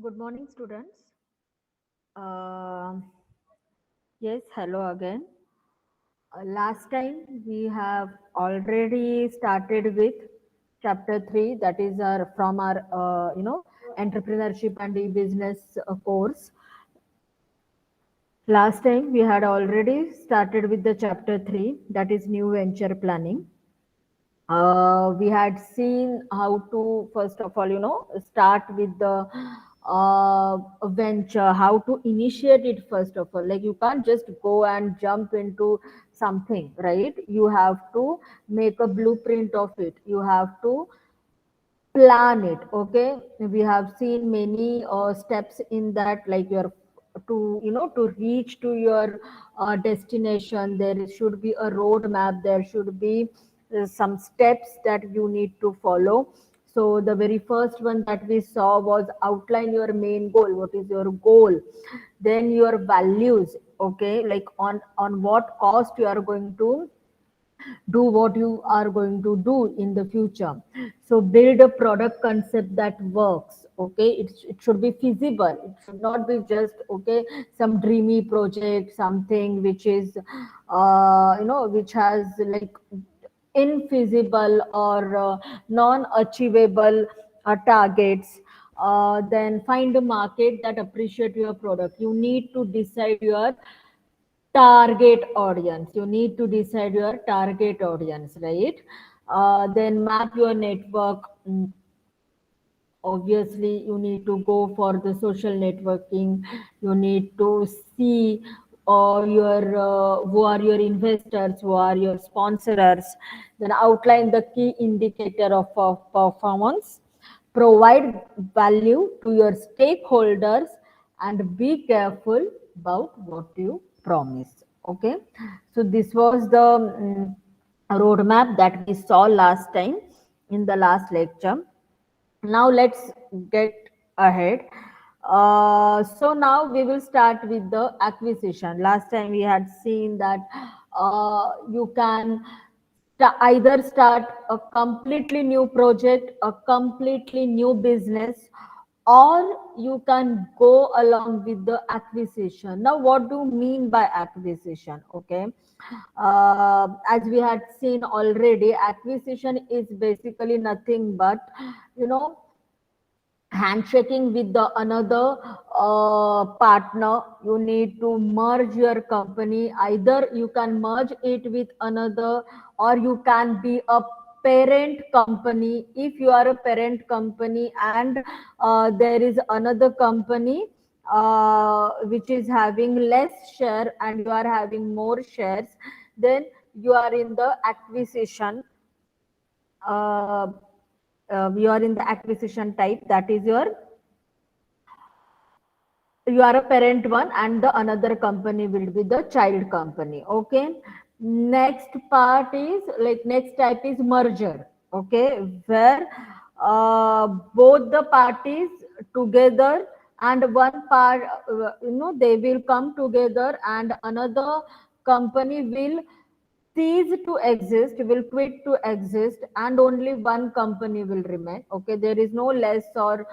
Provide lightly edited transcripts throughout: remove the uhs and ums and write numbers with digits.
Good morning, students. Uh, yes, hello again. Last time we have already started with chapter 3, that is our from our entrepreneurship and e-business course. Last time we had already started with the chapter 3, that is new venture planning. We had seen how to first of all start with the venture, how to initiate it. First of all, like, you can't just go and jump into something, right? You have to make a blueprint of it, you have to plan it. Okay, we have seen many steps in that, like your to to reach to your destination. There should be a roadmap, there should be some steps that you need to follow. So the very first one that we saw was outline your main goal. What is your goal? Then your values. Okay, like on what cost you are going to do what you are going to do in the future. So build a product concept that works. Okay, it should be feasible, it should not be just okay some dreamy project, something which is which has like infeasible or non-achievable targets. Then find a market that appreciate your product. You need to decide your target audience. You need to decide your target audience, right? Then map your network. Obviously you need to go for the social networking. You need to see your who are your investors, who are your sponsors. Then outline the key indicator of performance. Provide value to your stakeholders and be careful about what you promise. Okay, so this was the roadmap that we saw last time in the last lecture. Now let's get ahead. So now we will start with the acquisition. Last time we had seen that you can either start a completely new project, a completely new business, or you can go along with the acquisition. Now, what do you mean by acquisition? Okay, as we had seen already, acquisition is basically nothing but you know handshaking with the another partner. You need to merge your company. Either you can merge it with another, or you can be a parent company. If you are a parent company and there is another company which is having less share and you are having more shares, then you are in the acquisition. uh, you are in the acquisition type. That is your, you are a parent one and the another company will be the child company. Okay, next part is like next type is merger. Okay, where both the parties together, and one part they will come together and another company will cease to exist, will quit to exist, and only one company will remain. Okay, there is no less or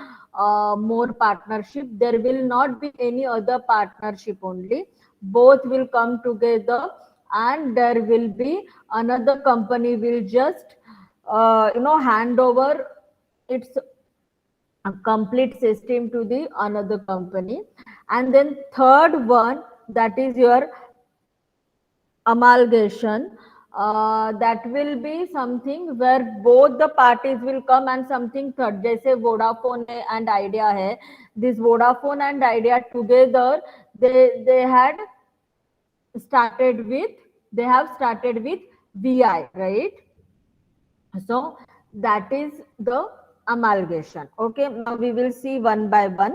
more partnership. There will not be any other partnership, only both will come together, and there will be another company will just hand over its a complete system to the another company. And then third one, that is your amalgamation. That will be something where both the parties will come, and something third, जैसे Vodafone and Idea है. This Vodafone and Idea together, they had started with, they have started with VI, right? So that is the amalgamation. Okay, now we will see one by one.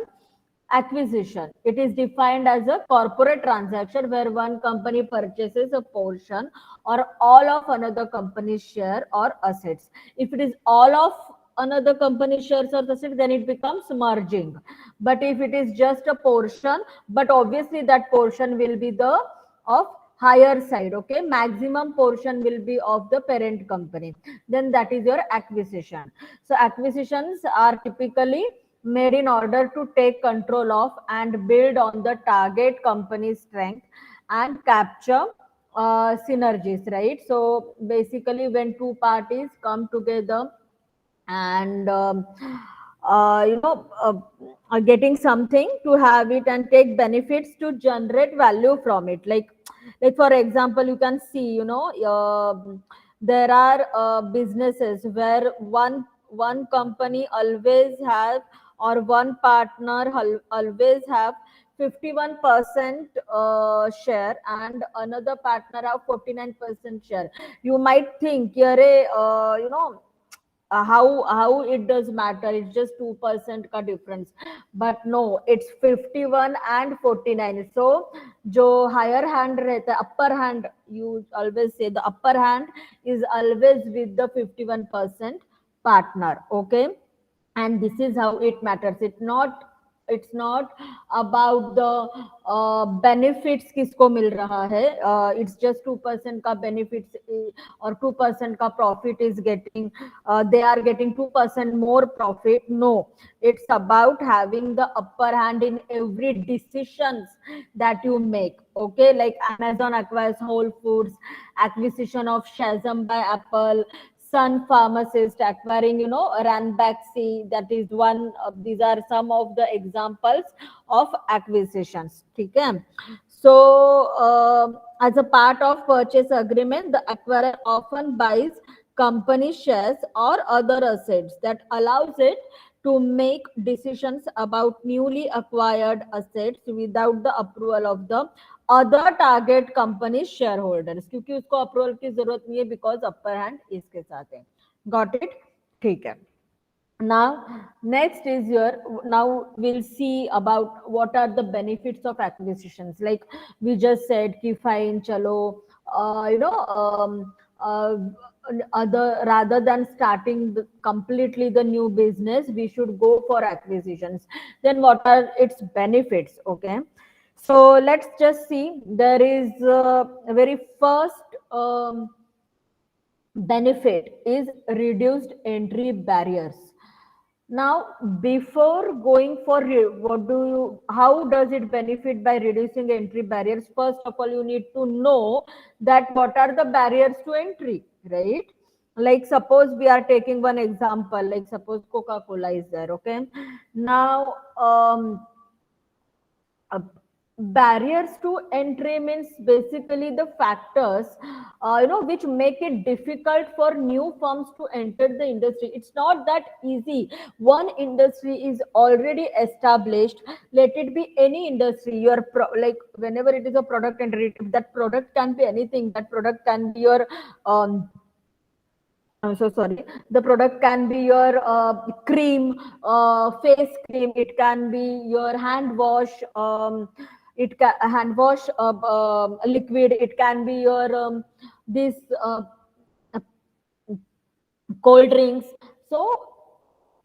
Acquisition. It is defined as a corporate transaction where one company purchases a portion or all of another company's share or assets. If it is all of another company's shares or assets, then it becomes merging. But if it is just a portion, but obviously that portion will be the of higher side. Okay, maximum portion will be of the parent company, then that is your acquisition. So acquisitions are typically made in order to take control of and build on the target company's strength and capture synergies, right? So basically, when two parties come together and are getting something to have it and take benefits to generate value from it, like for example, you can see, there are businesses where one company always have, or one partner always have 51% share, and another partner have 49% share. You might think, yeah, how it does matter, it's just 2% ka difference, but no, it's 51 and 49. So jo higher hand rehta, upper hand, you always say the upper hand is always with the 51% partner, okay? And this is how it matters. It's not about the benefits किसको मिल रहा है, it's just 2% का benefits, or 2% का profit is getting, they are getting 2% more profit. No, it's about having the upper hand in every decisions that you make, okay? Like Amazon acquires Whole Foods, acquisition of Shazam by Apple, Sun Pharmacist acquiring, Ranbaxy. That is one. These are some of the examples of acquisitions. Okay. So, as a part of purchase agreement, the acquirer often buys company shares or other assets that allows it to make decisions about newly acquired assets without the approval of the other target company share holders, क्योंकि उसको approval की जरूरत नहीं है, because upper hand इसके साथ है. Got it? ठीक है. Now next is your, now we'll see about what are the benefits of acquisitions. Like we just said ki fine chalo, uh, other, rather than starting completely the new business, we should go for acquisitions. Then what are its benefits? Okay, so let's just see. There is a very first benefit is reduced entry barriers. Now, before going for how does it benefit by reducing entry barriers? First of all, you need to know that what are the barriers to entry, right? Like suppose we are taking one example, like suppose Coca-Cola is there, okay? Now, uh, barriers to entry means basically the factors, which make it difficult for new firms to enter the industry. It's not that easy. One industry is already established, let it be any industry. Like whenever it is a product, and that product can be anything. That product can be your I'm so sorry. The product can be your cream, face cream. It can be your hand wash. Hand wash liquid. It can be your this cold drinks. So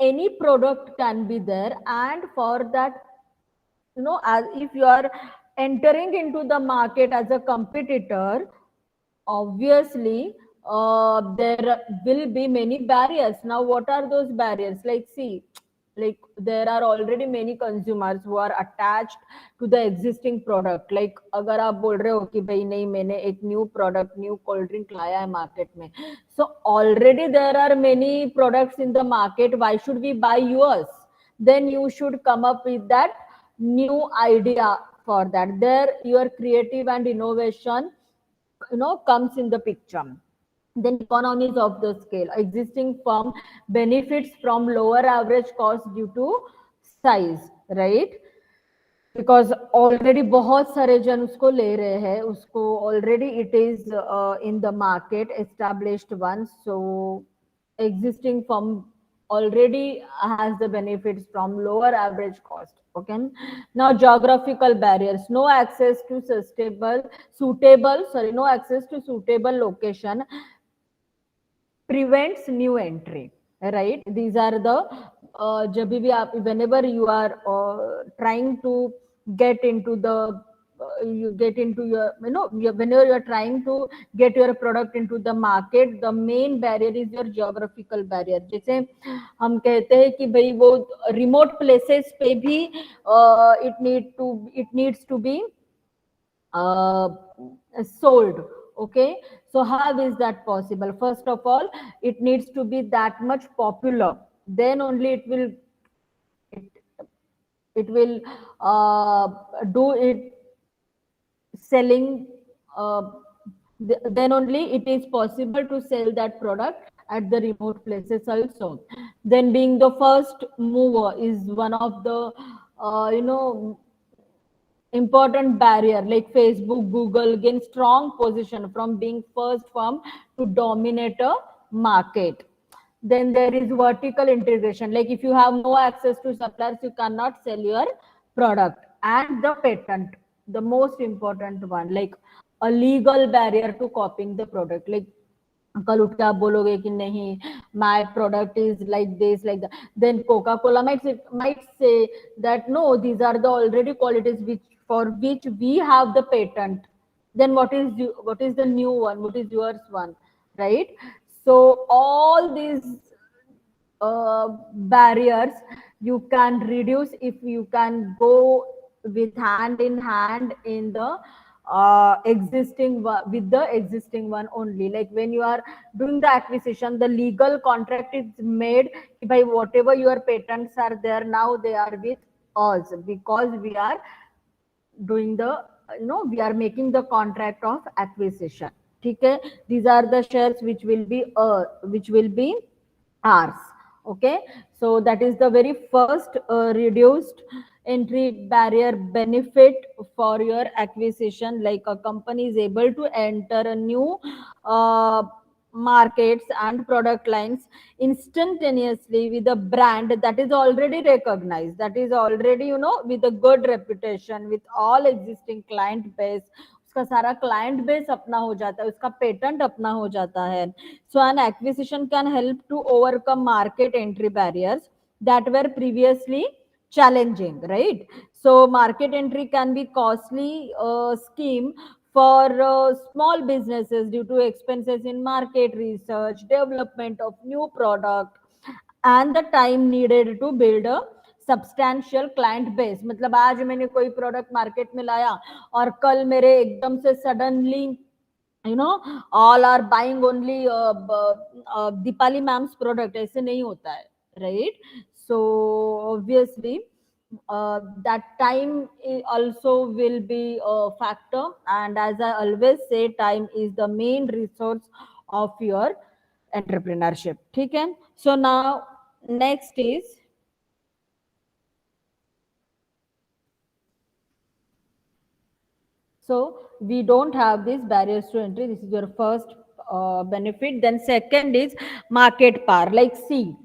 any product can be there, and for that, as if you are entering into the market as a competitor, obviously there will be many barriers. Now what are those barriers? Like see, like there are already many consumers who are attached to the existing product. Like अगर आप बोल रहे हो कि भाई नहीं, मैंने एक new product, new cold drink लाया है मार्केट में, so already there are many products in the market, why should we buy yours? Then you should come up with that new idea. For that, there your creative and innovation comes in the picture. Then economies of the scale. Existing firm benefits from lower average cost due to size, right? Because already बहुत सारे जन उसको ले रहे हैं, उसको already it is in the market, established one. So existing firm already has the benefits from lower average cost. Okay. Now geographical barriers. No access to no access to suitable location prevents new entry, right? These are the whenever you are trying to get into the you get into your, whenever you're trying to get your product into the market, the main barrier is your geographical barrier. जैसे हम कहते हैं कि भाई वो remote places पे भी it needs to be uh, sold. Okay, so how is that possible? First of all, it needs to be that much popular, then only it, it will do it selling, uh, then only it is possible to sell that product at the remote places also. Then being the first mover is one of the important barrier. Like Facebook, Google gain strong position from being first firm to dominate a market. Then there is vertical integration. Like if you have no access to suppliers, you cannot sell your product. And the patent, the most important one, like a legal barrier to copying the product. Like कल उठ के आप बोलोगे कि नहीं, my product is like this, like that, then Coca-Cola might say that no, these are the already qualities which for which we have the patent. Then what is the new one, what is yours one, right? So all these barriers you can reduce if you can go with hand in hand in the existing with the existing one only. Like when you are doing the acquisition, the legal contract is made by whatever your patents are there now, they are with us because we are doing the, we are making the contract of acquisition. Okay, these are the shares which will be ours. Okay, so that is the very first reduced entry barrier benefit for your acquisition. Like a company is able to enter a new markets and product lines instantaneously with a brand that is already recognized, that is already, with a good reputation, with all existing client base. उसका सारा client base अपना हो जाता है, उसका patent अपना हो जाता है. So an acquisition can help to overcome market entry barriers that were previously challenging, right? So market entry can be costly scheme for small businesses due to expenses in market research, development of new product, and the time needed to build a substantial client base. मतलब आज मैंने कोई product market में लाया और कल मेरे एकदम से suddenly all are buying only Dipali ma'am's product, ऐसे नहीं होता है, right? So obviously that time also will be a factor, and as I always say, time is the main resource of your entrepreneurship. ठीक है? So now next is, so we don't have these barriers to entry. This is your first benefit. Then second is market power. Like see,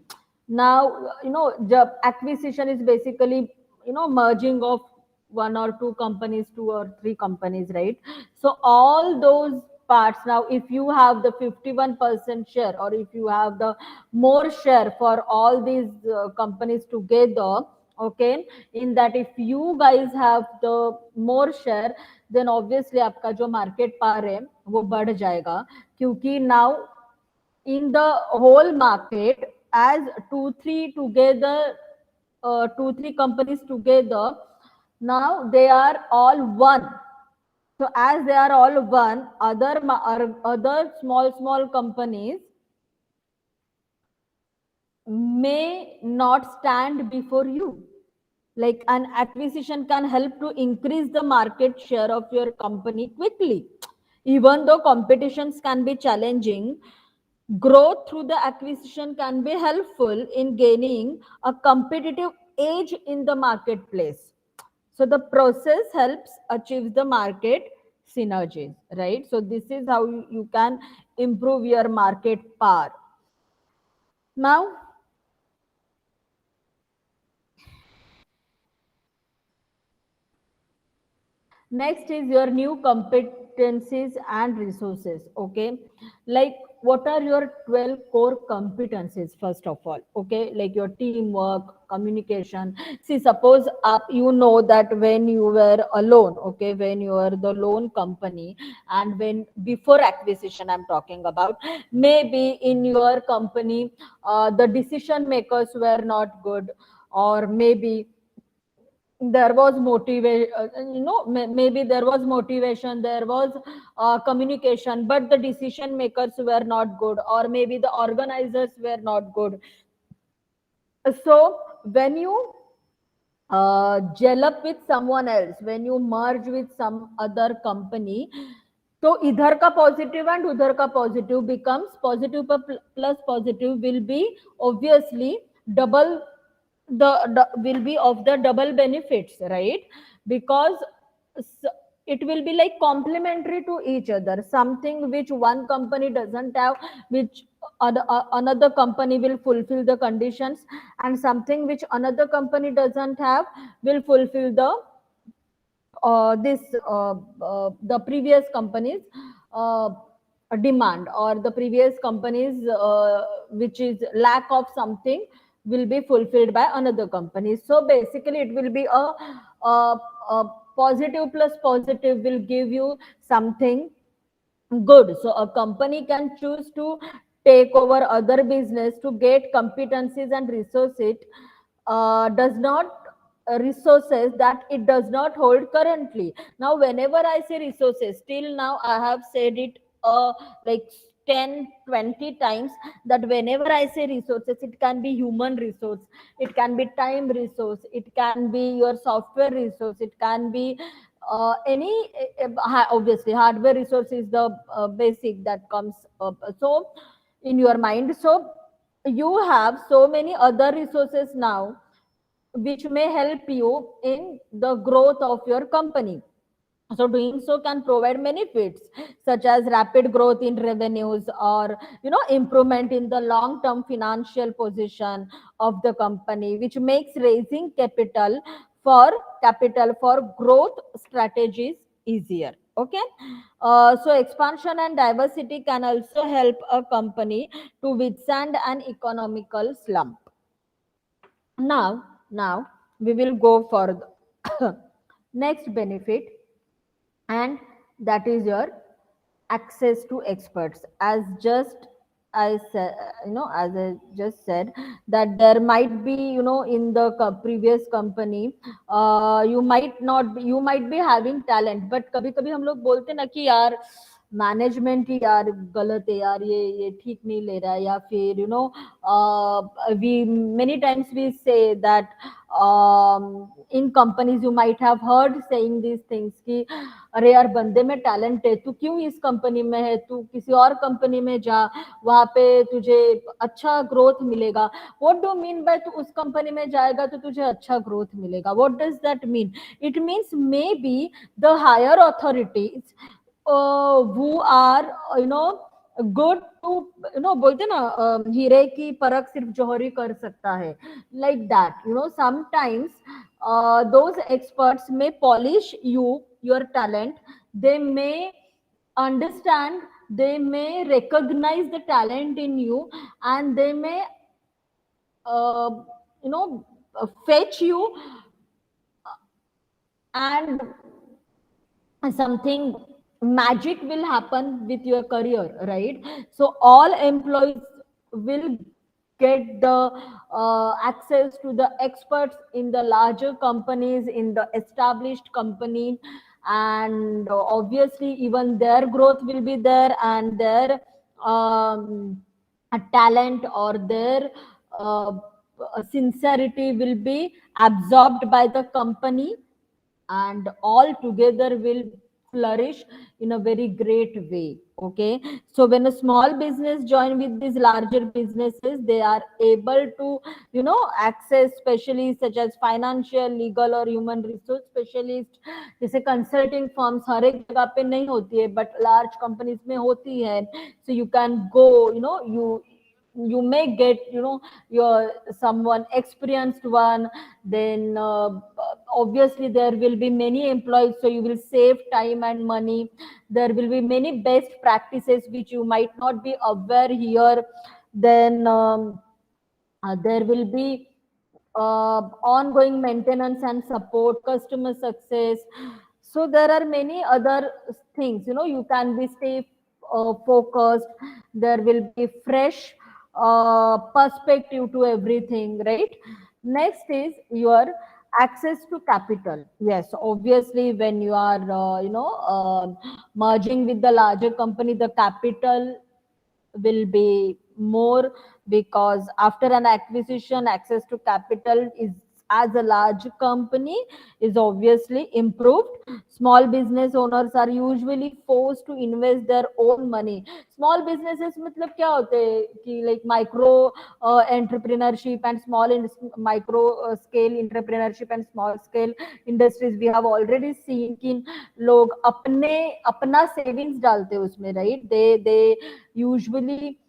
now the acquisition is basically merging of one or two companies, two or three companies, right? So all those parts, now if you have the 51% share, or if you have the more share for all these companies together, okay, in that if you guys have the more share, then obviously आपका जो market power है वो बढ़ जाएगा, क्योंकि now in the whole market as two three companies together, now they are all one. So as they are all one, other small companies may not stand before you. Like an acquisition can help to increase the market share of your company quickly. Even though competitions can be challenging, growth through the acquisition can be helpful in gaining a competitive edge in the marketplace. So the process helps achieve the market synergies, right? So this is how you can improve your market power. Now, next is your new competencies and resources. Okay, like what are your 12 core competencies first of all? Okay, like your teamwork, communication. See, suppose you know that when you were alone, okay, when you were the lone company, and when before acquisition I'm talking about, maybe in your company the decision makers were not good, or maybe there was motivation, maybe there was motivation, there was communication, but the decision makers were not good, or maybe the organizers were not good. So when you gel up with someone else, when you merge with some other company, तो इधर का positive and उधर का positive becomes positive plus positive will be obviously double, the will be of the double benefits, right? Because it will be like complementary to each other, something which one company doesn't have, which another company will fulfill the conditions, and something which another company doesn't have will fulfill the this the previous company's uh, demand, or the previous company's which is lack of something will be fulfilled by another company. So basically it will be a positive plus positive will give you something good. So a company can choose to take over other business to get competencies and resources, does not resources that it does not hold currently. Now whenever I say resources, till now I have said it like 10-20 times, that whenever I say resources, it can be human resource, it can be time resource, it can be your software resource, it can be any obviously hardware resource is the basic that comes up so in your mind. So you have so many other resources now which may help you in the growth of your company. So doing so can provide benefits such as rapid growth in revenues, or improvement in the long term financial position of the company, which makes raising for capital for growth strategies easier. Okay, so expansion and diversity can also help a company to withstand an economical slump. Now we will go for the next benefit, and that is your access to experts. As just I said, as I just said, that there might be, in the previous company, you might be having talent, but कभी कभी हम लोग बोलते ना कि यार management ही यार गलत है यार, ये ठीक नहीं ले रहा है, या फिर we many times we say that in companies you might have heard saying these things कि अरे यार बंदे में टैलेंट है, तू क्यों इस कंपनी में है, तू किसी और कंपनी में जा, वहां पे तुझे अच्छा ग्रोथ मिलेगा. व्हाट डू मीन बाय तू उस कंपनी में जाएगा तो तुझे अच्छा ग्रोथ मिलेगा? What does that mean? It means may be the higher authorities who are good to बोलते ना हीरे की परख सिर्फ जौहरी कर सकता है, like that sometimes those experts may polish your talent, they may understand, they may recognize the talent in you, and they may uh, you know fetch you, and something magic will happen with your career, right? So all employees will get the access to the experts in the larger companies, in the established company, and obviously even their growth will be there, and their talent or their uh, sincerity will be absorbed by the company, and all together will flourish in a very great way. Okay, so when a small business join with these larger businesses, they are able to access specialists such as financial, legal or human resource specialist. जैसे consulting firms हर एक जगह पे नहीं होती है, but large companies में होती है. So you can go, you may get your someone experienced one, then obviously there will be many employees, so you will save time and money. There will be many best practices which you might not be aware here. Then there will be ongoing maintenance and support, customer success. So there are many other things, you can be stay focused. There will be fresh perspective to everything, right? Next is your access to capital. Yes, obviously when you are merging with the larger company, the capital will be more, because after an acquisition, access to capital is, as a large company, is obviously improved. Small business owners are usually forced to invest their own money. Small businesses मतलब क्या होते हैं कि like micro entrepreneurship and micro scale entrepreneurship and small scale industries, we have already seen कि लोग अपना savings डालते हैं उसमें, right? They usually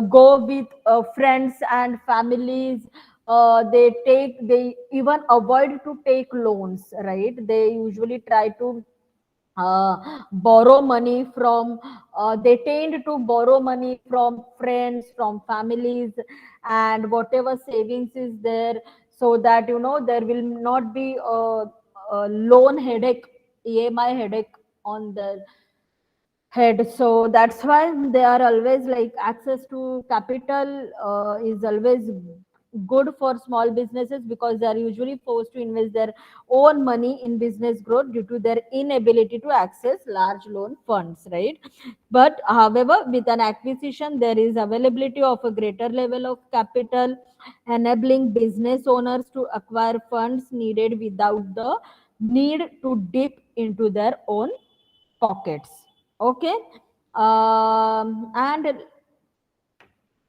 go with friends and families. They even avoid to take loans, right? They usually try to borrow money from, they tend to borrow money from friends, from families, and whatever savings is there, so that there will not be a loan headache, EMI headache on the head. So that's why they are always like access to capital is always good for small businesses, because they are usually forced to invest their own money in business growth due to their inability to access large loan funds, right? But however, with an acquisition, there is availability of a greater level of capital, enabling business owners to acquire funds needed without the need to dip into their own pockets. Okay. And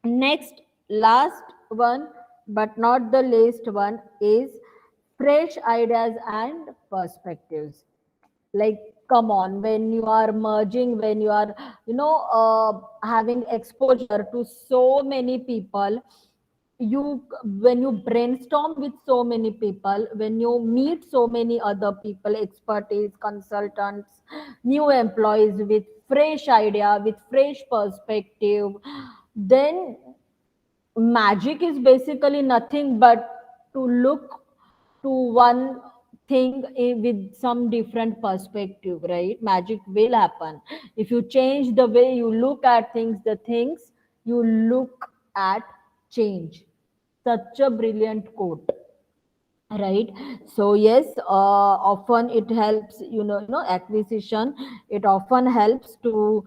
next, last one, but not the least one, is fresh ideas and perspectives. Like, come on, when you are merging, when you are having exposure to so many people, you when you brainstorm with so many people, when you meet so many other people, expertise, consultants, new employees with fresh idea, with fresh perspective, then magic is basically nothing but to look to one thing with some different perspective, right? Magic will happen if you change the way you look at things. The things you look at change. Such a brilliant quote, right? So yes, often it helps, acquisition, it often helps to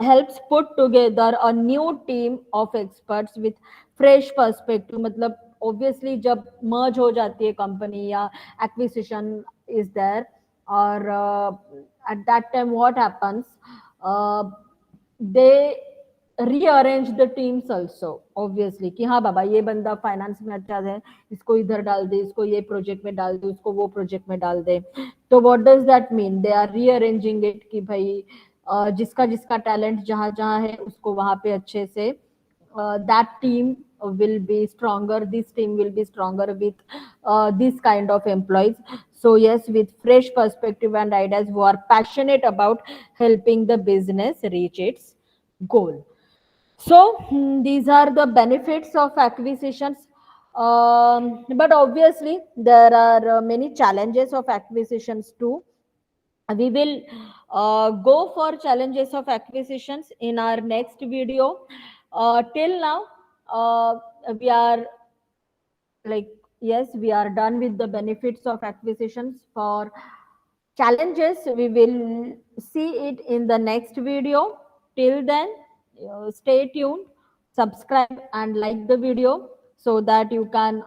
helps put together a new team of experts with fresh perspective. मतलब obviously जब merge हो जाती है company या acquisition is there, or at that time what happens, uh, they rearrange the teams also, obviously कि हाँ बाबा ये बंदा फाइनेंस में अच्छा है, इसको इधर डाल दे, इसको ये प्रोजेक्ट में डाल दे, उसको वो प्रोजेक्ट में डाल दे. तो what does that mean? They are rearranging it कि भाई जिसका जिसका टैलेंट जहां जहां है उसको वहां पे अच्छे से, that team will be stronger, this team will be stronger with this kind of employees. So yes, with fresh perspective and ideas, who are passionate about helping the business reach its goal. So these are the benefits of acquisitions. But obviously there are many challenges of acquisitions too. We will go for challenges of acquisitions in our next video. Till now, we are like, yes, we are done with the benefits of acquisitions. For challenges, we will see it in the next video. Till then, stay tuned, subscribe and like the video, so that you can,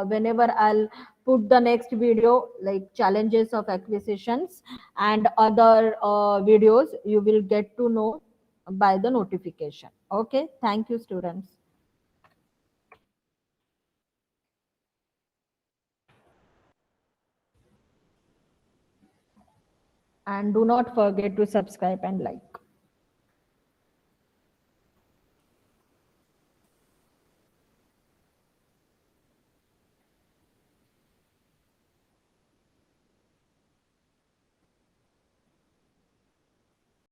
whenever I'll put the next video like challenges of acquisitions and other videos, you will get to know by the notification. Okay, thank you, students. And do not forget to subscribe and like.